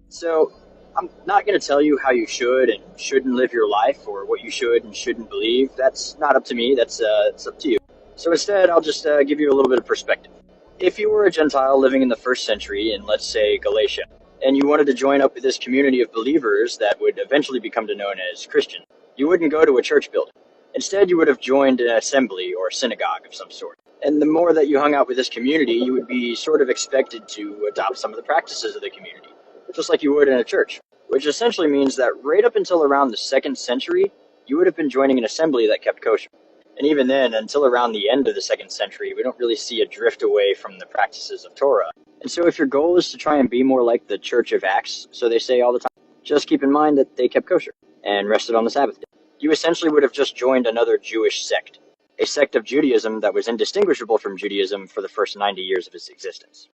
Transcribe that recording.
So, I'm not going to tell you how you should and shouldn't live your life or what you should and shouldn't believe. That's not up to me, it's up to you. So instead, I'll just give you a little bit of perspective. If you were a Gentile living in the first century in, let's say, Galatia, and you wanted to join up with this community of believers that would eventually become known as Christian, you wouldn't go to a church building. Instead, you would have joined an assembly or synagogue of some sort. And the more that you hung out with this community, you would be sort of expected to adopt some of the practices of the community, just like you would in a church, which essentially means that right up until around the 2nd century, you would have been joining an assembly that kept kosher. And even then, until around the end of the 2nd century, we don't really see a drift away from the practices of Torah. And so if your goal is to try and be more like the Church of Acts, so they say all the time, just keep in mind that they kept kosher and rested on the Sabbath day. You essentially would have just joined another Jewish sect, a sect of Judaism that was indistinguishable from Judaism for the first 90 years of its existence.